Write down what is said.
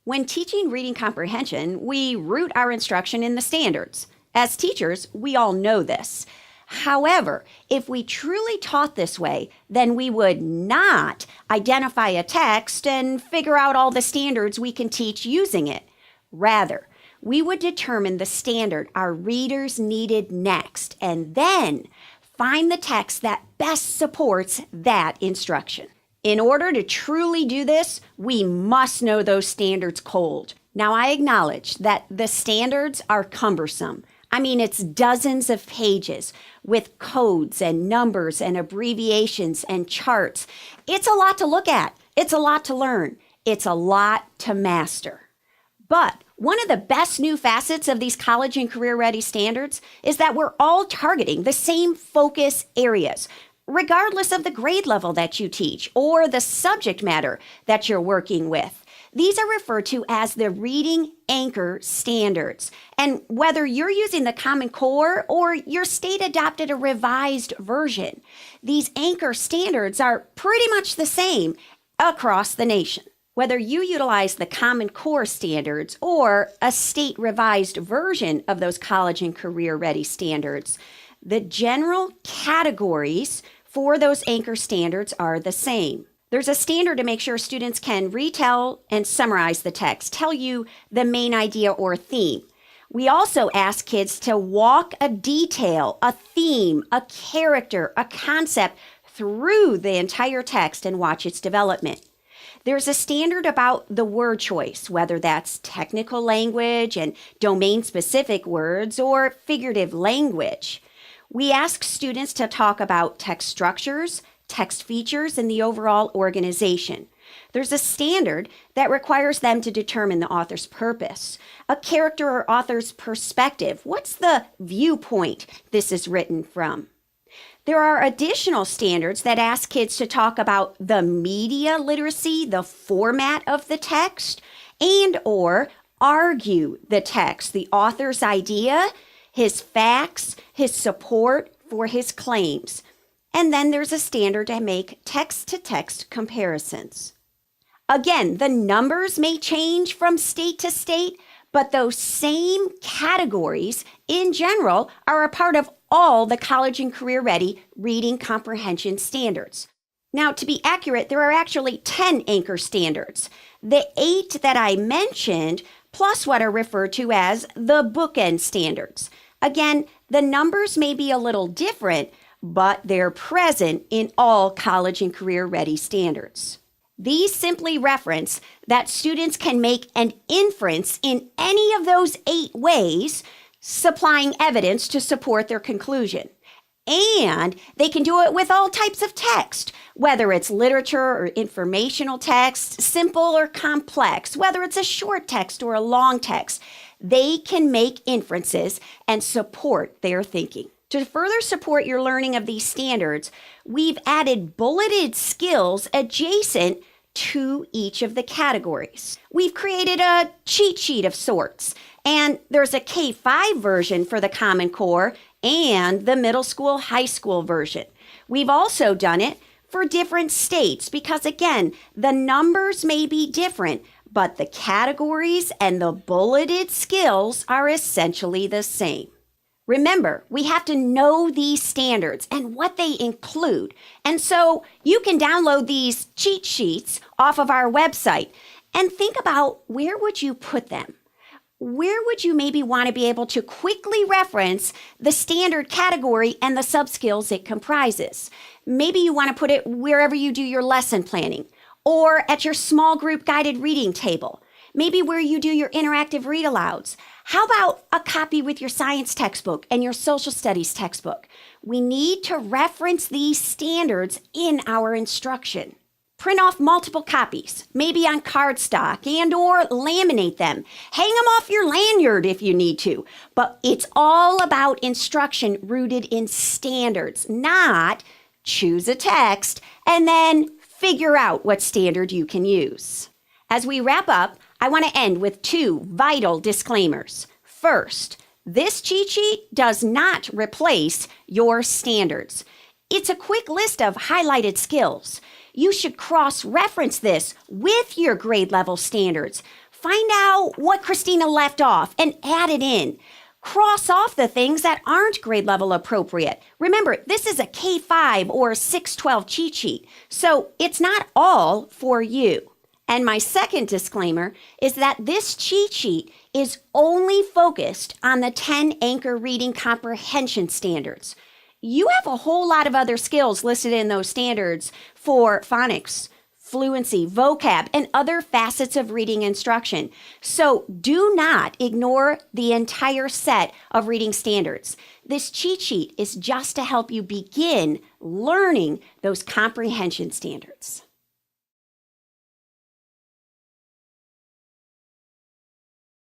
When teaching reading comprehension, we root our instruction in the standards. As teachers, we all know this. However, if we truly taught this way, then we would not identify a text and figure out all the standards we can teach using it. Rather, we would determine the standard our readers needed next and then find the text that best supports that instruction. In order to truly do this, we must know those standards cold. Now, I acknowledge that the standards are cumbersome. I mean, it's dozens of pages with codes and numbers and abbreviations and charts. It's a lot to look at. It's a lot to learn. It's a lot to master. But one of the best new facets of these college and career-ready standards is that we're all targeting the same focus areas, regardless of the grade level that you teach or the subject matter that you're working with. These are referred to as the Reading Anchor Standards. And whether you're using the Common Core or your state adopted a revised version, these anchor standards are pretty much the same across the nation. Whether you utilize the Common Core standards or a state revised version of those college and career ready standards, the general categories for those anchor standards are the same. There's a standard to make sure students can retell and summarize the text, tell you the main idea or theme. We also ask kids to walk a detail, a theme, a character, a concept through the entire text and watch its development. There's a standard about the word choice, whether that's technical language and domain-specific words or figurative language. We ask students to talk about text structures, text features, and the overall organization. There's a standard that requires them to determine the author's purpose, a character or author's perspective. What's the viewpoint this is written from? There are additional standards that ask kids to talk about the media literacy, the format of the text, and or argue the text, the author's idea, his facts, his support for his claims. And then there's a standard to make text-to-text comparisons. Again, the numbers may change from state to state, but those same categories in general are a part of all the college and career-ready reading comprehension standards. Now, to be accurate, there are actually 10 anchor standards. The 8 that I mentioned, plus what are referred to as the bookend standards. Again, the numbers may be a little different, but they're present in all college and career-ready standards. These simply reference that students can make an inference in any of those 8 ways, supplying evidence to support their conclusion. And they can do it with all types of text, whether it's literature or informational text, simple or complex, whether it's a short text or a long text. They can make inferences and support their thinking. To further support your learning of these standards, we've added bulleted skills adjacent to each of the categories. We've created a cheat sheet of sorts, and there's a K-5 version for the Common Core and the middle school, high school version. We've also done it for different states because, again, the numbers may be different, but the categories and the bulleted skills are essentially the same. Remember, we have to know these standards and what they include. And so you can download these cheat sheets off of our website and think about where would you put them? Where would you maybe want to be able to quickly reference the standard category and the subskills it comprises? Maybe you want to put it wherever you do your lesson planning or at your small group guided reading table. Maybe where you do your interactive read-alouds. How about a copy with your science textbook and your social studies textbook? We need to reference these standards in our instruction. Print off multiple copies, maybe on cardstock and or laminate them. Hang them off your lanyard if you need to. But it's all about instruction rooted in standards, not choose a text and then figure out what standard you can use. As we wrap up, I want to end with 2 vital disclaimers. First, this cheat sheet does not replace your standards. It's a quick list of highlighted skills. You should cross-reference this with your grade level standards. Find out what Christina left off and add it in. Cross off the things that aren't grade level appropriate. Remember, this is a K-5 or 612 cheat sheet, so it's not all for you. And my second disclaimer is that this cheat sheet is only focused on the 10 anchor reading comprehension standards. You have a whole lot of other skills listed in those standards for phonics, fluency, vocab, and other facets of reading instruction. So do not ignore the entire set of reading standards. This cheat sheet is just to help you begin learning those comprehension standards.